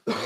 Okay,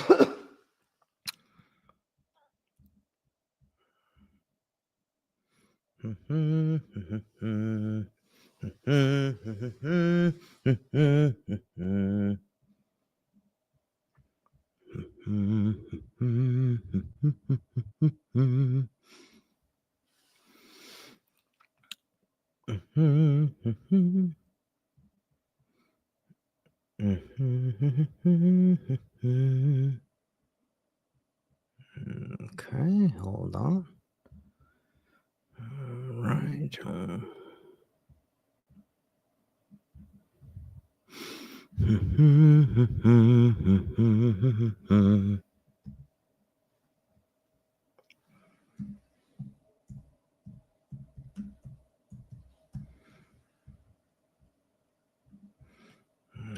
hold on. All right.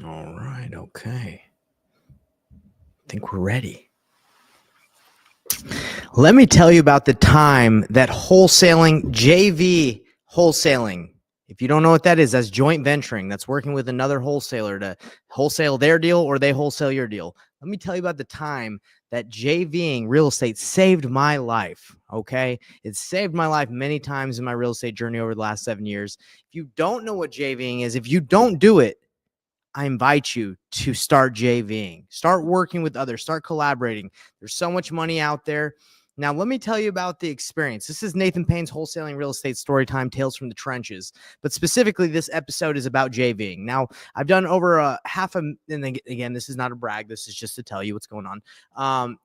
All right, okay. I think we're ready. Let me tell you about the time that wholesaling, JV wholesaling. If you don't know what that is, that's joint venturing. That's working with another wholesaler to wholesale their deal or they wholesale your deal. Let me tell you about the time that JVing real estate saved my life. Okay. It saved my life many times in my real estate journey over the last 7 years. If you don't know what JVing is, if you don't do it, I invite you to start JVing, start working with others, start collaborating. There's so much money out there. Now, let me tell you about the experience. This is Nathan Payne's Wholesaling Real Estate Storytime Tales from the Trenches. But specifically, this episode is about JVing. Now, I've done over and again, this is not a brag. This is just to tell you what's going on.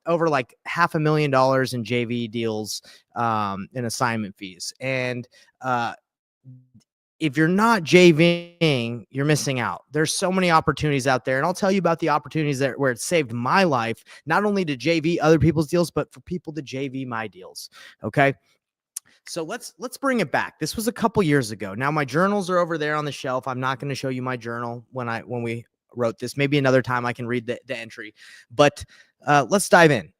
Over like $500,000 in JV deals and assignment fees. And if you're not JVing, you're missing out. There's so many opportunities out there. And I'll tell you about the opportunities where it saved my life, not only to JV other people's deals, but for people to JV my deals. Okay. So let's bring it back. This was a couple years ago. Now my journals are over there on the shelf. I'm not going to show you my journal when we wrote this. Maybe another time I can read the entry, but let's dive in.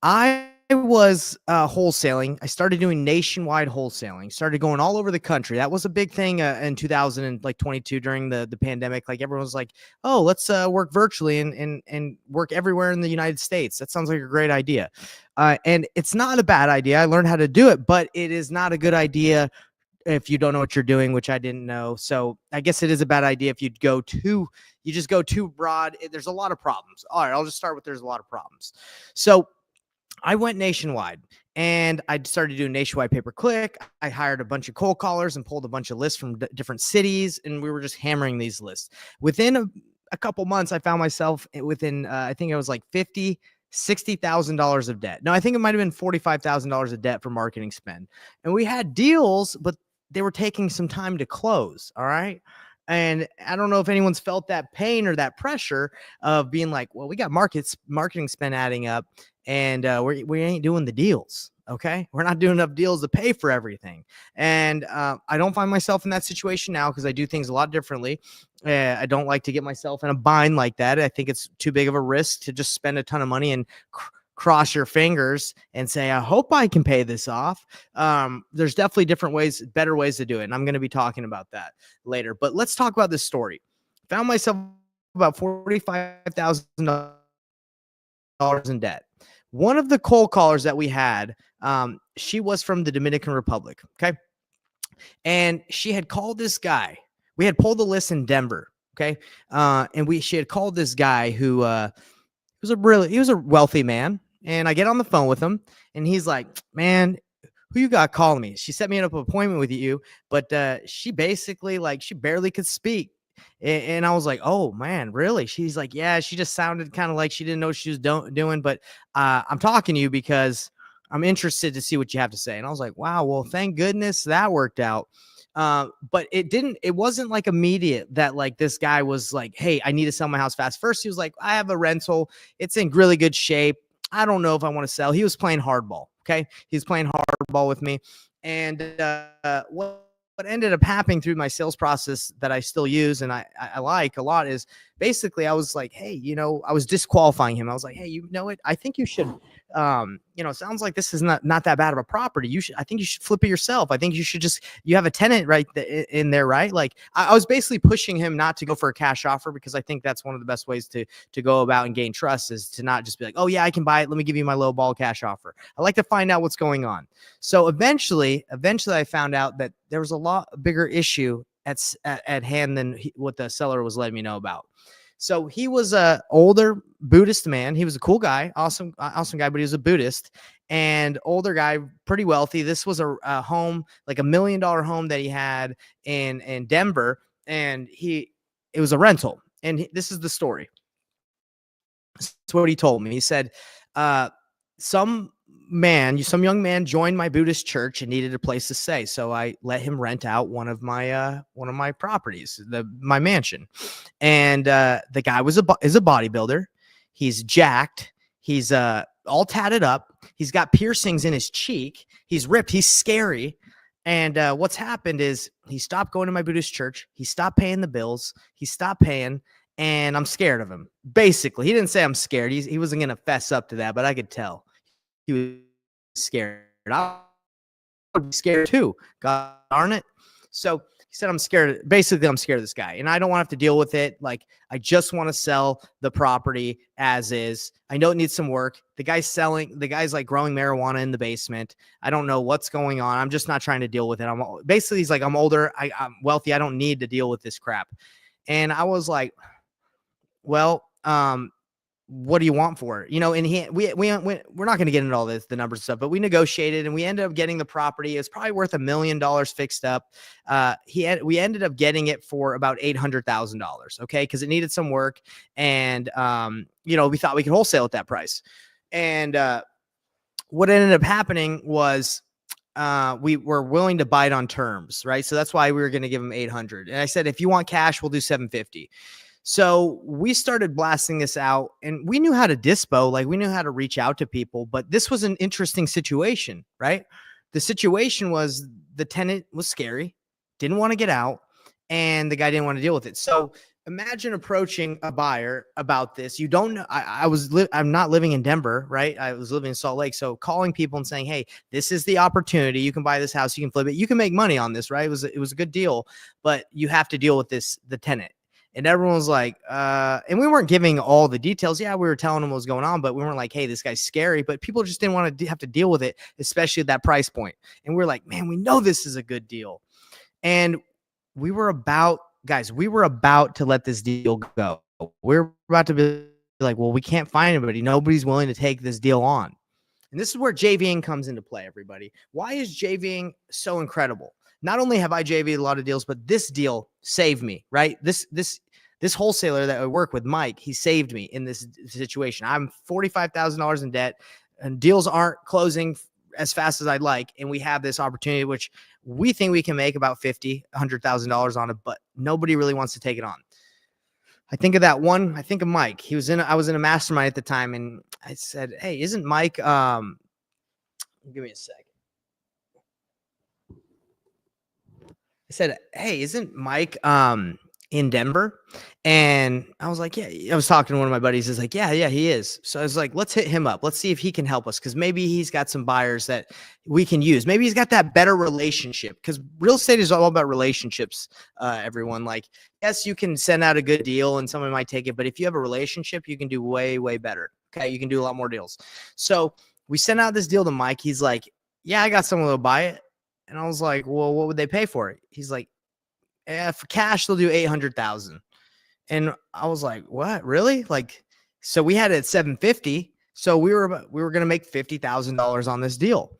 I was wholesaling. I started doing nationwide wholesaling, started going all over the country. That was a big thing in 2022 during the pandemic. Like everyone was like, oh, let's work virtually and work everywhere in the United States. That sounds like a great idea. And it's not a bad idea. I learned how to do it, but it is not a good idea if you don't know what you're doing, which I didn't know. So I guess it is a bad idea if you just go too broad. There's a lot of problems. All right, I'll just start with there's a lot of problems. So I went nationwide and I started doing nationwide pay-per-click. I hired a bunch of cold callers and pulled a bunch of lists from different cities. And we were just hammering these lists. Within a couple months, I found myself within, I think it was like $60,000 of debt. No, I think it might've been $45,000 of debt for marketing spend. And we had deals, but they were taking some time to close. All right. And I don't know if anyone's felt that pain or that pressure of being like, well, we got marketing spend adding up and we ain't doing the deals. Okay. We're not doing enough deals to pay for everything. And I don't find myself in that situation now because I do things a lot differently. I don't like to get myself in a bind like that. I think it's too big of a risk to just spend a ton of money and cross your fingers and say, I hope I can pay this off. There's definitely different ways, better ways to do it. And I'm going to be talking about that later, but let's talk about this story. Found myself about $45,000 in debt. One of the cold callers that we had, she was from the Dominican Republic. Okay. And she had called this guy. We had pulled the list in Denver. Okay. And she had called this guy who, he was a wealthy man. And I get on the phone with him and he's like, man, who you got calling me? She set me up an appointment with you, but she basically she barely could speak. And I was like, oh man, really? She's like, yeah, she just sounded kind of like she didn't know what she was doing, but I'm talking to you because I'm interested to see what you have to say. And I was like, wow, well, thank goodness that worked out. But it wasn't like immediate that this guy was like, hey, I need to sell my house fast. First, he was like, I have a rental. It's in really good shape. I don't know if I want to sell. He was playing hardball. Okay. He's playing hardball with me. And what ended up happening through my sales process that I still use and I like a lot is basically I was like, hey, I was disqualifying him. I was like, hey, you know what? I think you should, sounds like this is not that bad of a property. I think you should flip it yourself. I think you have a tenant in there, right? Like I was basically pushing him not to go for a cash offer, because I think that's one of the best ways to go about and gain trust, is to not just be like, oh yeah, I can buy it. Let me give you my low ball cash offer. I like to find out what's going on. So eventually I found out that there was a lot bigger issue at hand than what the seller was letting me know about. So he was a older Buddhist man. He was a cool guy, awesome guy, but he was a Buddhist and older guy, pretty wealthy. This was a home, like $1 million home that he had in Denver, and it was a rental. And this is the story. That's what he told me. He said, some young man joined my Buddhist church and needed a place to stay. So I let him rent out one of my properties, my mansion. And the guy is a bodybuilder. He's jacked. He's all tatted up. He's got piercings in his cheek. He's ripped. He's scary. And what's happened is he stopped going to my Buddhist church. He stopped paying the bills. He stopped paying. And I'm scared of him. Basically, he didn't say I'm scared. He wasn't going to fess up to that, but I could tell he was scared. I would be scared too. God darn it. So he said, I'm scared. Basically, I'm scared of this guy and I don't want to have to deal with it. Like, I just want to sell the property as is. I know it needs some work. The guy's like growing marijuana in the basement. I don't know what's going on. I'm just not trying to deal with it. He's like, I'm older. I'm wealthy. I don't need to deal with this crap. And I was like, well, what do you want for it? And we're not going to get into all this, the numbers and stuff, but we negotiated and we ended up getting the property. It's probably worth $1 million fixed up. We ended up getting it for about $800,000. Okay. Cause it needed some work. And, we thought we could wholesale at that price. And, what ended up happening was, we were willing to bite on terms, right? So that's why we were going to give him 800. And I said, if you want cash, we'll do 750. So we started blasting this out and we knew how to dispo, like we knew how to reach out to people, but this was an interesting situation, right? The situation was the tenant was scary, didn't want to get out, and the guy didn't want to deal with it. So imagine approaching a buyer about this. You don't know. I'm not living in Denver, right? I was living in Salt Lake. So calling people and saying, hey, this is the opportunity. You can buy this house. You can flip it. You can make money on this, right? It was a good deal, but you have to deal with the tenant. And everyone was like, and we weren't giving all the details. Yeah, we were telling them what was going on, but we weren't like, hey, this guy's scary. But people just didn't want to have to deal with it, especially at that price point. And we're like, man, we know this is a good deal. And we were about to let this deal go. We're about to be like, well, we can't find anybody. Nobody's willing to take this deal on. And this is where JVing comes into play, everybody. Why is JVing so incredible? Not only have I JV'd a lot of deals, but this deal saved me, right? This wholesaler that I work with, Mike, he saved me in this situation. I'm $45,000 in debt and deals aren't closing as fast as I'd like. And we have this opportunity, which we think we can make about $100,000 on it, but nobody really wants to take it on. I think of that one. I think of Mike. I was in a mastermind at the time and I said, hey, isn't Mike, give me a second. I said, hey, isn't Mike in Denver? And I was like, yeah. I was talking to one of my buddies. He's like, yeah, he is. So I was like, let's hit him up. Let's see if he can help us, because maybe he's got some buyers that we can use. Maybe he's got that better relationship, because real estate is all about relationships, everyone. Like, yes, you can send out a good deal and someone might take it, but if you have a relationship, you can do way, way better. Okay, you can do a lot more deals. So we sent out this deal to Mike. He's like, yeah, I got someone to buy it. And I was like, well, what would they pay for it? He's like, for cash, they'll do 800,000. And I was like, what, really? Like, so we had it at 750. So we were going to make $50,000 on this deal.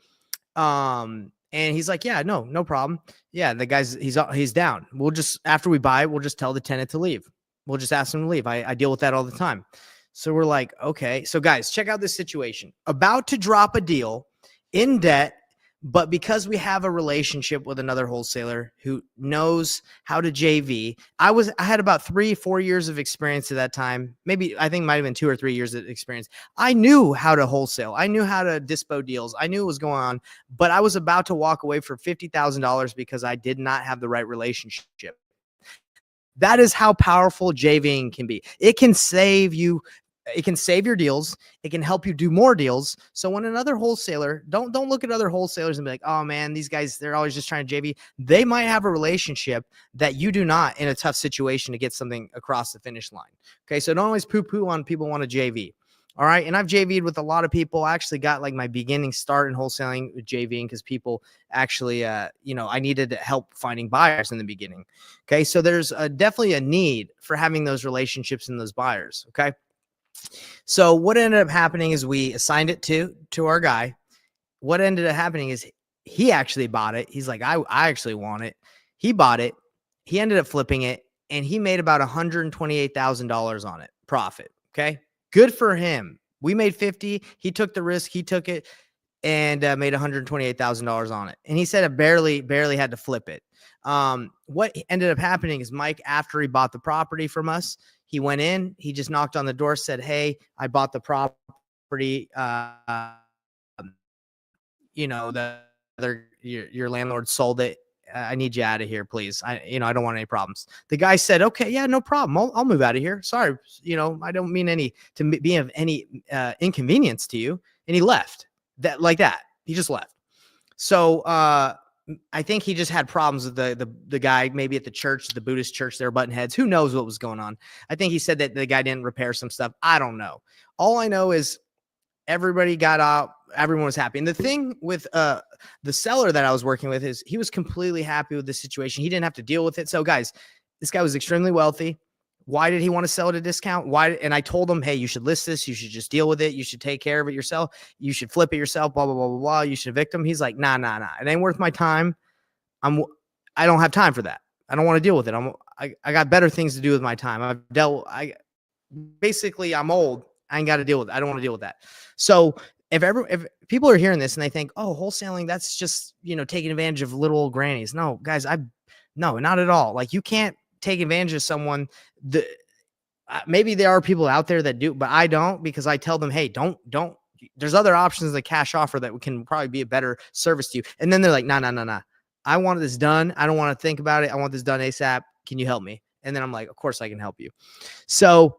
And he's like, yeah, no problem. Yeah. The guy's, he's down. We'll just, after we buy, we'll just tell the tenant to leave. We'll just ask him to leave. I deal with that all the time. So we're like, okay. So guys, check out this situation. About to drop a deal, in debt, but because we have a relationship with another wholesaler who knows how to JV, I had about 3-4 years of experience at that time. Maybe I think it might have been 2 or 3 years of experience. I knew how to wholesale. I knew how to dispo deals. I knew what was going on, but I was about to walk away for $50,000 because I did not have the right relationship. That is how powerful JVing can be. It can save you. It can save your deals. It can help you do more deals. So when another wholesaler, don't look at other wholesalers and be like, oh man, these guys, they're always just trying to JV. They might have a relationship that you do not in a tough situation to get something across the finish line. Okay. So don't always poo-poo on people want to JV. All right. And I've JV'd with a lot of people. I actually got like my beginning start in wholesaling with JVing because people actually, I needed help finding buyers in the beginning. Okay. So there's definitely a need for having those relationships and those buyers. Okay. So what ended up happening is we assigned it to our guy. What ended up happening is he actually bought it. He's like, I actually want it. He bought it. He ended up flipping it and he made about $128,000 on it profit. Okay. Good for him. We made 50. He took the risk. He took it and made $128,000 on it. And he said it barely had to flip it. What ended up happening is Mike, after he bought the property from us, he went in, he just knocked on the door, said, hey, I bought the property. Your landlord sold it. I need you out of here, please. I don't want any problems. The guy said, okay, yeah, no problem. I'll move out of here. Sorry. I don't mean to be of any inconvenience to you. And he left like that. He just left. So, I think he just had problems with the guy, maybe at the church, the Buddhist church, they were button heads. Who knows what was going on? I think he said that the guy didn't repair some stuff. I don't know. All I know is everybody got out. Everyone was happy. And the thing with the seller that I was working with is he was completely happy with the situation. He didn't have to deal with it. So guys, this guy was extremely wealthy. Why did he want to sell at a discount? Why? And I told him, hey, you should list this. You should just deal with it. You should take care of it yourself. You should flip it yourself, blah, blah, blah, blah, blah. You should evict him. He's like, nah. It ain't worth my time. I don't have time for that. I don't want to deal with it. I got better things to do with my time. I'm old. I ain't got to deal with it. I don't want to deal with that. So if people are hearing this and they think, oh, wholesaling, that's just, taking advantage of little old grannies. No, guys, no, not at all. Like you can't take advantage of someone. Maybe there are people out there that do, but I don't, because I tell them, hey, don't, there's other options than cash offer that can probably be a better service to you. And then they're like, nah. I want this done. I don't want to think about it. I want this done ASAP. Can you help me? And then I'm like, of course I can help you. So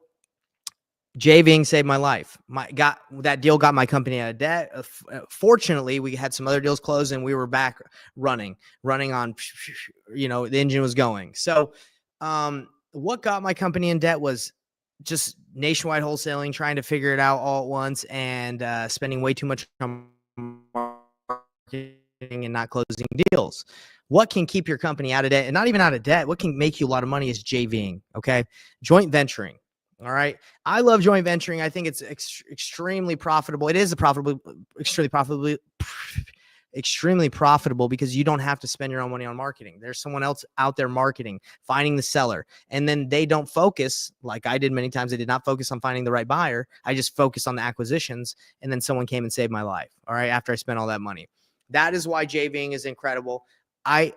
JVing saved my life. That deal got my company out of debt. Fortunately, we had some other deals closed and we were back running on, the engine was going. So, what got my company in debt was just nationwide wholesaling, trying to figure it out all at once and spending way too much on marketing and not closing deals. What can keep your company out of debt, and not even out of debt? What can make you a lot of money is JVing. Okay. Joint venturing. All right. I love joint venturing. I think it's extremely profitable. It is extremely profitable because you don't have to spend your own money on marketing. There's someone else out there marketing, finding the seller, and then they don't focus like I did many times. I did not focus on finding the right buyer. I just focused on the acquisitions, and then someone came and saved my life. All right. After I spent all that money. That is why JVing is incredible. I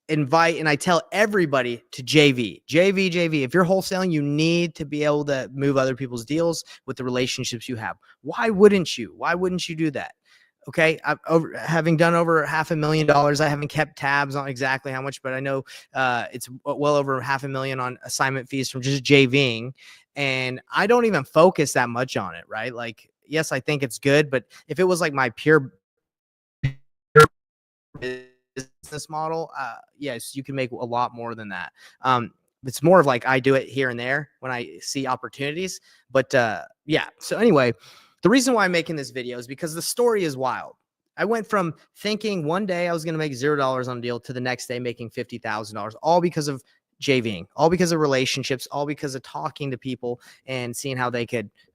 invite and I tell everybody to JV. If you're wholesaling, you need to be able to move other people's deals with the relationships you have. Why wouldn't you? Why wouldn't you do that? Okay. Having done over $500,000, I haven't kept tabs on exactly how much, but I know it's well over $500,000 on assignment fees from just JVing. And I don't even focus that much on it, right? Like, yes, I think it's good, but if it was like my pure business model, yes, you can make a lot more than that. It's more of like I do it here and there when I see opportunities. But yeah. So anyway, the reason why I'm making this video is because the story is wild. I went from thinking one day I was going to make $0 on a deal to the next day making $50,000, all because of JVing, all because of relationships, all because of talking to people and seeing how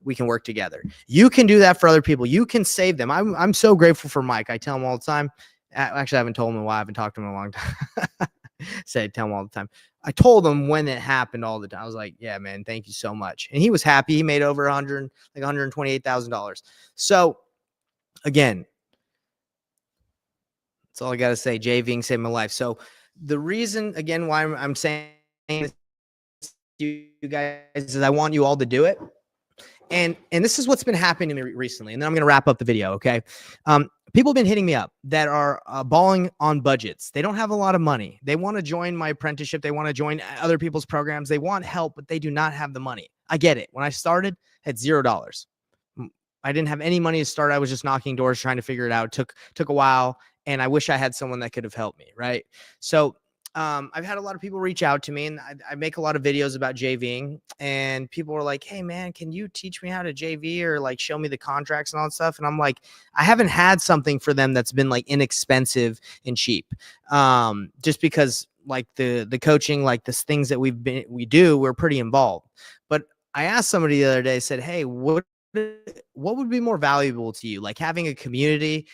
we can work together. You can do that for other people. You can save them. I'm so grateful for Mike. I tell him all the time. Actually, I haven't told him why. I haven't talked to him in a long time. Tell him all the time. I told him when it happened all the time. I was like, yeah, man, thank you so much. And he was happy. He made over $128,000. So again, that's all I got to say. JVing saved my life. So the reason, again, why I'm saying this to you guys is I want you all to do it. And this is what's been happening to me recently. And then I'm going to wrap up the video. Okay. People have been hitting me up that are balling on budgets. They don't have a lot of money. They want to join my apprenticeship. They want to join other people's programs. They want help, but they do not have the money. I get it. When I started, I had $0. I didn't have any money to start. I was just knocking doors, trying to figure it out. It took a while. And I wish I had someone that could have helped me. Right. So I've had a lot of people reach out to me, and I make a lot of videos about JVing, and people were like, hey man, can you teach me how to JV or like show me the contracts and all that stuff? And I'm like, I haven't had something for them that's been like inexpensive and cheap. Just because like the coaching, like the things that we do, we're pretty involved. But I asked somebody the other day, said, hey, what would be more valuable to you, like having a community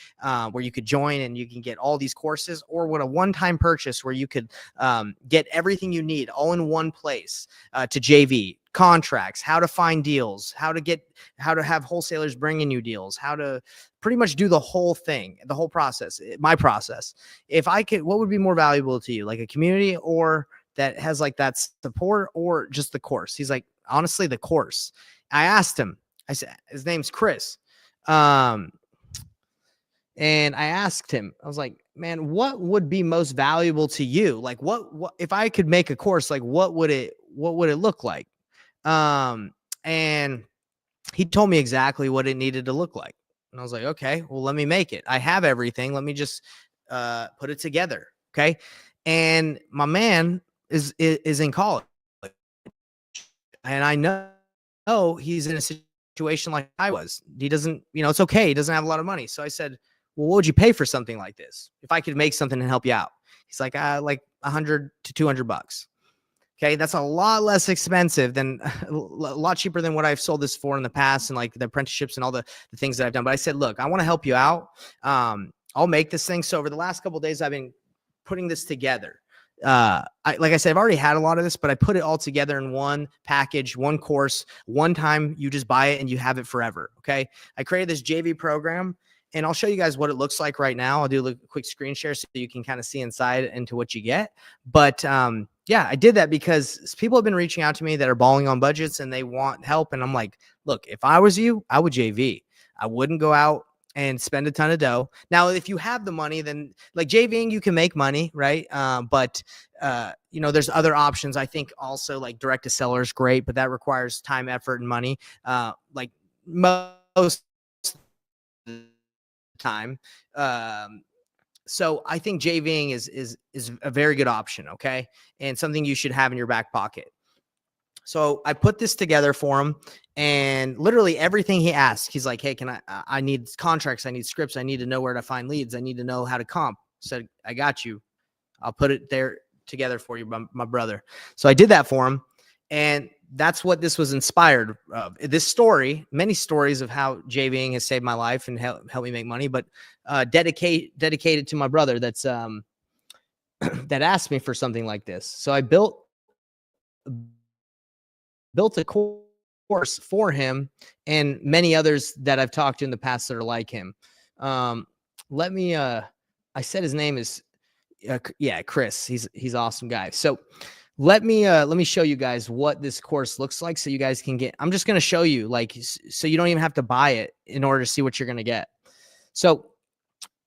where you could join and you can get all these courses, or what a one-time purchase where you could get everything you need all in one place to JV, contracts, how to find deals, how to have wholesalers bringing you deals, how to pretty much do the whole thing, the whole process, my process. If I could, what would be more valuable to you, like a community or that has like that support, or just the course? He's like, honestly, the course. I asked him, I said, his name's Chris. And I asked him, I was like, man, what would be most valuable to you? Like what if I could make a course, like what would it look like? And he told me exactly what it needed to look like. And I was like, okay, well, let me make it. I have everything. Let me just put it together. Okay. And my man is in college, and I know he's in a situation like I was. He doesn't, it's okay. He doesn't have a lot of money. So I said, well, what would you pay for something like this if I could make something and help you out? He's like 100 to $200. Okay. That's a lot less expensive than a lot cheaper than what I've sold this for in the past, and like the apprenticeships and all the things that I've done. But I said, look, I want to help you out. I'll make this thing. So over the last couple of days, I've been putting this together. Like I said, I've already had a lot of this, but I put it all together in one package, one course, one time. You just buy it and you have it forever. Okay. I created this JV program, and I'll show you guys what it looks like right now. I'll do a quick screen share so you can kind of see inside into what you get. But, yeah, I did that because people have been reaching out to me that are balling on budgets and they want help. And I'm like, look, if I was you, I would JV. I wouldn't go out and spend a ton of dough. Now, if you have the money, then like JVing, you can make money, right? But there's other options. I think also like direct to seller is great, but that requires time, effort, and money. Like most time. So I think JVing is a very good option. Okay. And something you should have in your back pocket. So I put this together for him, and literally everything he asked, he's like, hey, I need contracts. I need scripts. I need to know where to find leads. I need to know how to comp. So I got you. I'll put it there together for you, my brother. So I did that for him. And that's what this was inspired of. This story, many stories of how JVing has saved my life and helped me make money, but dedicated to my brother that's that asked me for something like this. So I built a course for him and many others that I've talked to in the past that are like him. I said his name is Chris. He's an awesome guy. So let me show you guys what this course looks like so you guys can get. I'm just going to show you, like, so you don't even have to buy it in order to see what you're going to get. So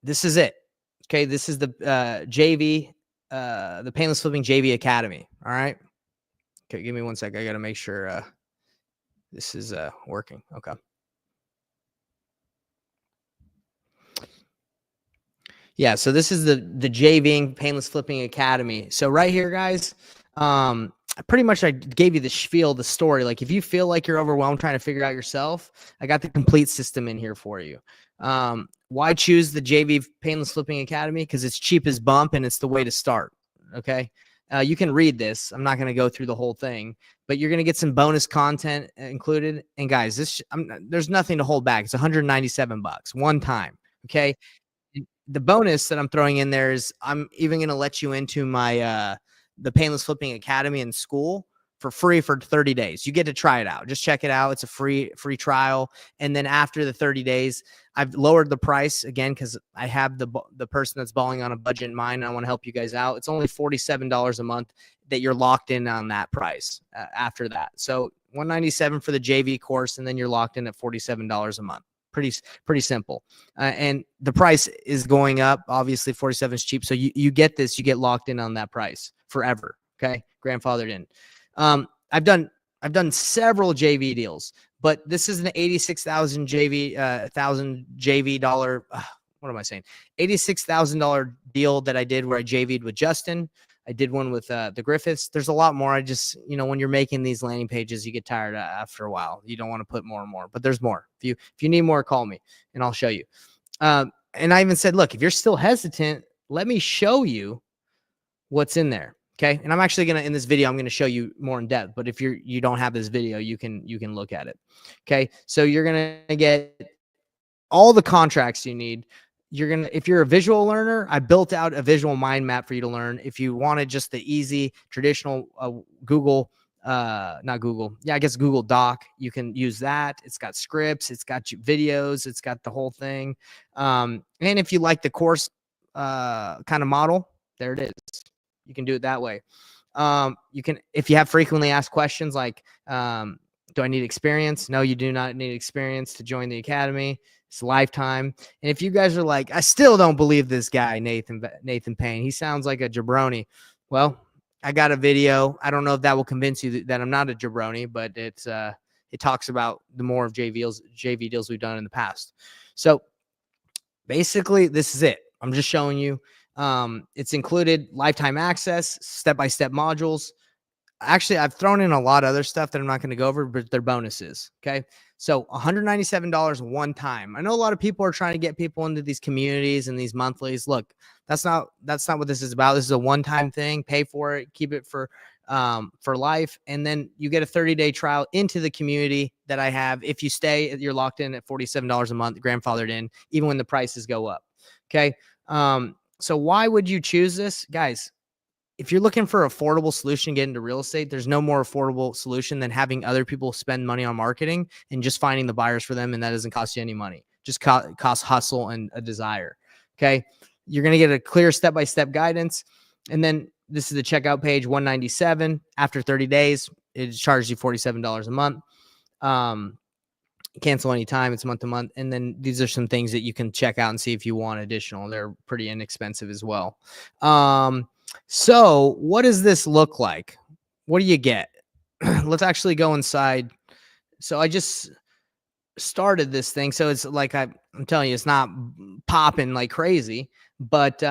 this is it. Okay. This is the JV, the Payneless Flipping JV Academy. All right. Okay. Give me 1 sec. I got to make sure this is working. Okay. Yeah. So this is the JVing Payneless Flipping Academy. So right here, guys, pretty much I gave you the spiel, the story. Like if you feel like you're overwhelmed trying to figure out yourself, I got the complete system in here for you. Why choose the JV Payneless Flipping Academy? Because it's cheap as bump and it's the way to start. Okay. You can read this. I'm not going to go through the whole thing, but you're going to get some bonus content included. And guys, there's nothing to hold back. It's $197 one time. Okay. The bonus that I'm throwing in there is I'm even going to let you into my, the Payneless Flipping Academy in school for free for 30 days. You get to try it out. Just check it out. It's a free trial. And then after the 30 days, I've lowered the price again, because I have the person that's balling on a budget in mind. And I want to help you guys out. It's only $47 a month that you're locked in on that price after that. So $197 for the JV course, and then you're locked in at $47 a month. Pretty simple. And the price is going up. Obviously, 47 is cheap. So you get this, you get locked in on that price forever. Okay. Grandfathered in. I've done several JV deals, but this is an 86,000 JV dollar. What am I saying? $86,000 deal that I did where I JV'd with Justin. I did one with the Griffiths. There's a lot more. I just, when you're making these landing pages, you get tired after a while. You don't want to put more and more, but there's more. If you need more, call me and I'll show you. And I even said, look, if you're still hesitant, let me show you what's in there. Okay. And I'm actually in this video, I'm going to show you more in depth, but if you don't have this video, you can look at it. Okay. So you're going to get all the contracts you need. If you're a visual learner, I built out a visual mind map for you to learn. If you wanted just the easy traditional Google Doc, you can use that. It's got scripts, it's got videos, it's got the whole thing. And if you like the course kind of model, there it is. You can do it that way. If you have frequently asked questions like, do I need experience? No, you do not need experience to join the academy. It's lifetime. And if you guys are like, I still don't believe this guy, Nathan Payne, he sounds like a jabroni. Well, I got a video. I don't know if that will convince you that I'm not a jabroni, but it talks about the more of JV deals we've done in the past. So basically, this is it. I'm just showing you. It's included lifetime access, step-by-step modules. Actually, I've thrown in a lot of other stuff that I'm not going to go over, but they're bonuses. Okay. So $197 one time. I know a lot of people are trying to get people into these communities and these monthlies. Look, that's not what this is about. This is a one-time thing. Pay for it, keep it for life. And then you get a 30-day trial into the community that I have. If you stay, you're locked in at $47 a month, grandfathered in, even when the prices go up. Okay. So why would you choose this? Guys, if you're looking for an affordable solution to get into real estate, there's no more affordable solution than having other people spend money on marketing and just finding the buyers for them. And that doesn't cost you any money. Just costs hustle and a desire. Okay. You're going to get a clear step-by-step guidance. And then this is the checkout page, $197. After 30 days, it charges you $47 a month. Cancel anytime. It's month to month. And then these are some things that you can check out and see if you want additional. They're pretty inexpensive as well. So what does this look like? What do you get? Let's actually go inside. So I just started this thing. So it's like, I'm telling you, it's not popping like crazy, but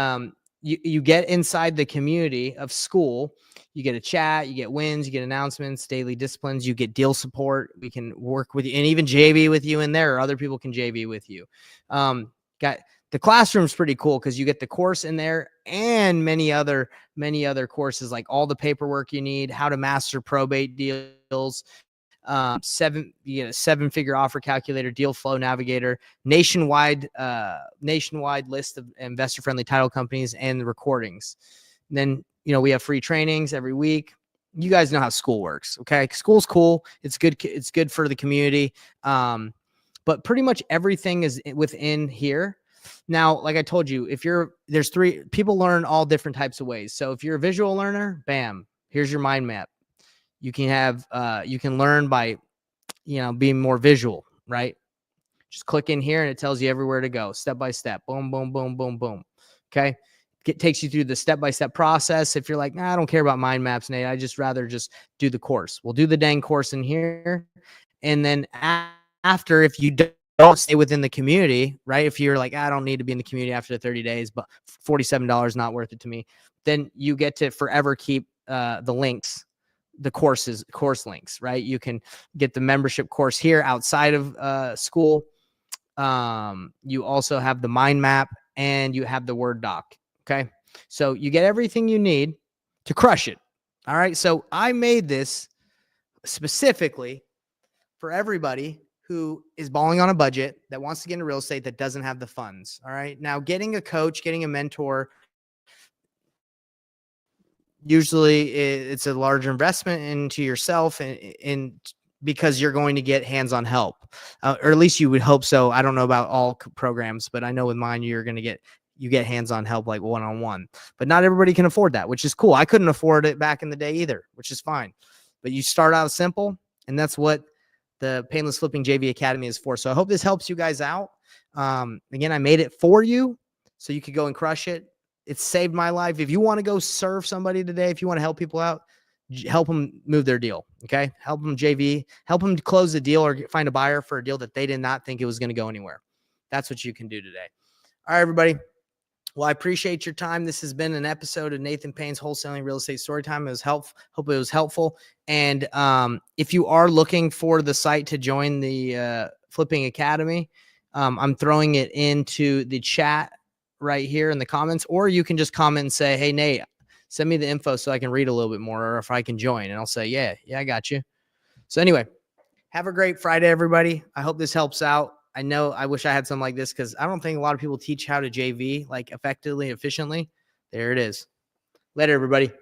you get inside the community of school. You get a chat, you get wins, you get announcements, daily disciplines, you get deal support. We can work with you and even JV with you in there, or other people can JV with you. Got the classroom's pretty cool because you get the course in there and many other courses, like all the paperwork you need, how to master probate deals, you get a 7-figure offer calculator, deal flow navigator, nationwide list of investor friendly title companies, and the recordings. And then, we have free trainings every week. You guys know how school works. Okay. School's cool. It's good. It's good for the community. But pretty much everything is within here. Now, like I told you, there's 3 people learn all different types of ways. So if you're a visual learner, bam, here's your mind map. You can learn by, being more visual, right? Just click in here and it tells you everywhere to go, step by step. Boom, boom, boom, boom, boom. Okay. It takes you through the step-by-step process. If you're like, I don't care about mind maps, Nate, I just rather just do the course. We'll do the dang course in here. And then after, if you don't stay within the community, right? If you're like, I don't need to be in the community after the 30 days, but $47 not worth it to me, then you get to forever keep the links, the course links, right? You can get the membership course here outside of school. You also have the mind map and you have the Word doc. Okay. So you get everything you need to crush it. All right. So I made this specifically for everybody who is balling on a budget, that wants to get into real estate, that doesn't have the funds. All right. Now, getting a coach, getting a mentor, usually it's a larger investment into yourself and because you're going to get hands-on help, or at least you would hope so. I don't know about all programs, but I know with mine, you're going to get hands-on help, like one-on-one, but not everybody can afford that, which is cool. I couldn't afford it back in the day either, which is fine. But you start out simple. And that's what the Payneless Flipping JV Academy is for. So I hope this helps you guys out. Again, I made it for you so you could go and crush it. It saved my life. If you want to go serve somebody today, if you want to help people out, help them move their deal. Okay. Help them JV, help them close the deal or find a buyer for a deal that they did not think it was going to go anywhere. That's what you can do today. All right, everybody. Well, I appreciate your time. This has been an episode of Nathan Payne's Wholesaling Real Estate Storytime. It was helpful. Hope it was helpful. And if you are looking for the site to join the Flipping Academy, I'm throwing it into the chat right here in the comments, or you can just comment and say, hey, Nate, send me the info so I can read a little bit more, or if I can join. And I'll say, yeah, I got you. So anyway, have a great Friday, everybody. I hope this helps out. I know I wish I had something like this because I don't think a lot of people teach how to JV like effectively, efficiently. There it is. Later, everybody.